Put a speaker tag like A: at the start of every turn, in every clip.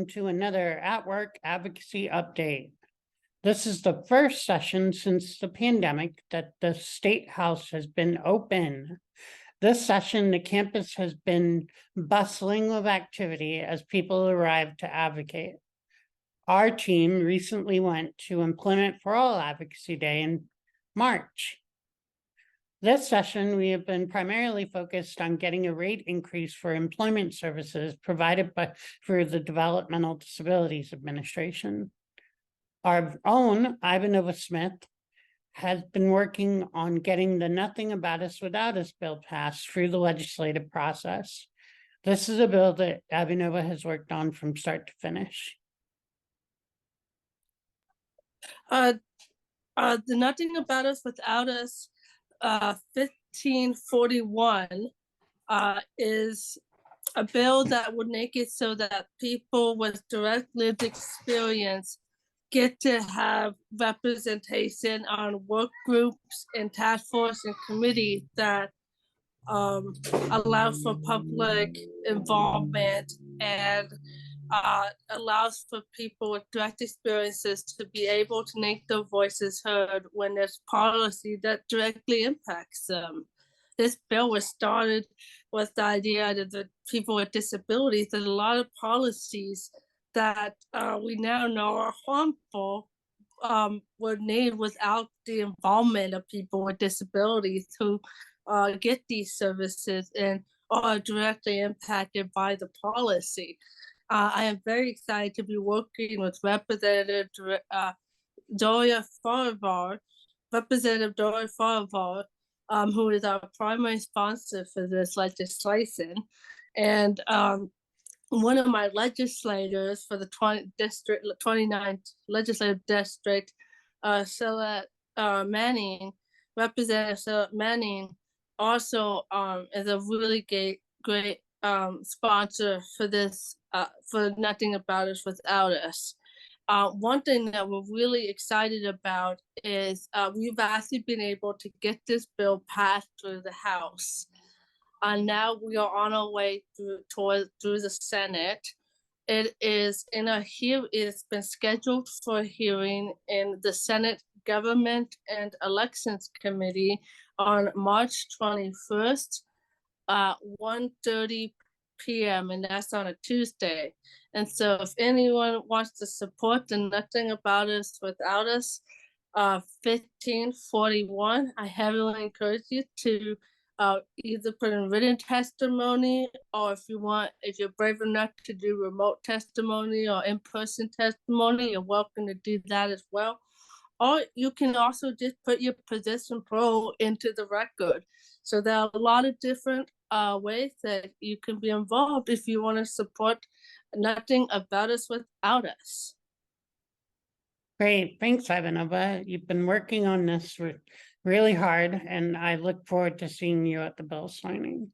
A: to another AtWork Advocacy Update. This is the first session since the pandemic that the State House has been open. This session, the campus has been bustling with activity as people arrive to advocate. Our team recently went to Employment for All Advocacy Day in March. This session, we have been primarily focused on getting a rate increase for employment services provided for the Developmental Disabilities Administration. Our own Ivanova Smith has been working on getting the Nothing About Us Without Us bill passed through the legislative process. This is a bill that Ivanova has worked on from start to finish.
B: The Nothing About Us Without Us 1541 is a bill that would make it so that people with direct lived experience get to have representation on work groups and task force and committee that allow for public involvement and allows for people with direct experiences to be able to make their voices heard when there's policy that directly impacts them. This bill was started with the idea that the people with disabilities, that a lot of policies that we now know are harmful were made without the involvement of people with disabilities who get these services and are directly impacted by the policy. I am very excited to be working with Representative Doria Farivar, who is our primary sponsor for this legislation. And one of my legislators for the 29th Legislative District, Manning, Representative Sarah Manning, also is a really great sponsor for this, for Nothing About Us Without Us. One thing that we're really excited about is we've actually been able to get this bill passed through the House. Now we are on our way through the Senate. It's been scheduled for a hearing in the Senate Government and Elections Committee on March 21st, 1:30 p.m. and that's on a Tuesday. And so if anyone wants to support the Nothing About Us Without Us 1541, I heavily encourage you to either put in written testimony, or if you're brave enough to do remote testimony or in-person testimony, you're welcome to do that as well. Or you can also just put your position pro into the record. So there are a lot of different ways that you can be involved if you want to support Nothing About Us Without Us.
A: Great, thanks, Ivanova. You've been working on this really hard, and I look forward to seeing you at the bill signing.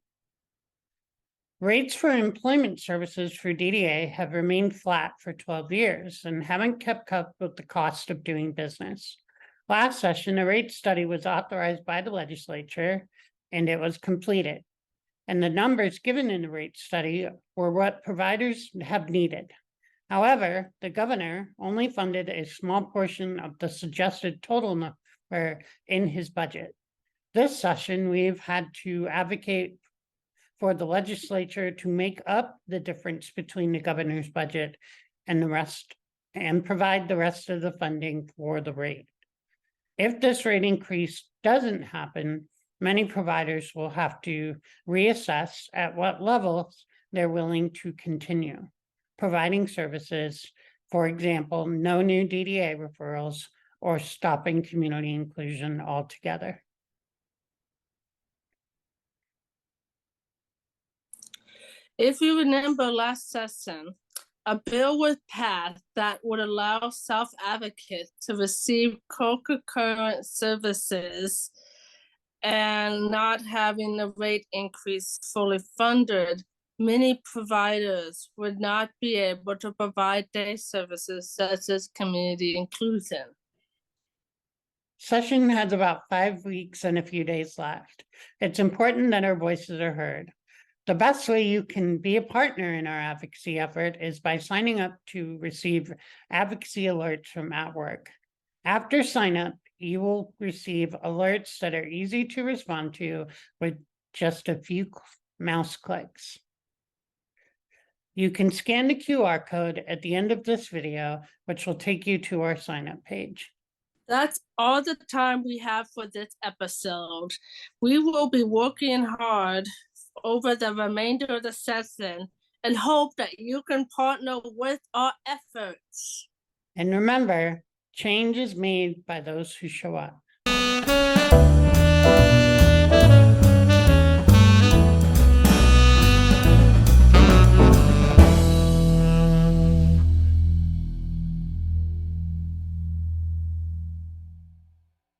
A: Rates for employment services through DDA have remained flat for 12 years and haven't kept up with the cost of doing business. Last session, a rate study was authorized by the legislature and it was completed. And the numbers given in the rate study were what providers have needed. However, the governor only funded a small portion of the suggested total number in his budget. This session, we've had to advocate for the legislature to make up the difference between the governor's budget and the rest, and provide the rest of the funding for the rate. If this rate increase doesn't happen, many providers will have to reassess at what levels they're willing to continue providing services. For example, no new DDA referrals or stopping community inclusion altogether.
B: If you remember last session, a bill was passed that would allow self-advocates to receive co-concurrent services and not having the rate increase fully funded. Many providers would not be able to provide day services such as community inclusion.
A: Session has about 5 weeks and a few days left. It's important that our voices are heard. The best way you can be a partner in our advocacy effort is by signing up to receive advocacy alerts from AtWork. After sign up, you will receive alerts that are easy to respond to with just a few mouse clicks. You can scan the QR code at the end of this video, which will take you to our sign up page.
B: That's all the time we have for this episode. We will be working hard over the remainder of the session and hope that you can partner with our efforts.
A: And remember, change is made by those who show up.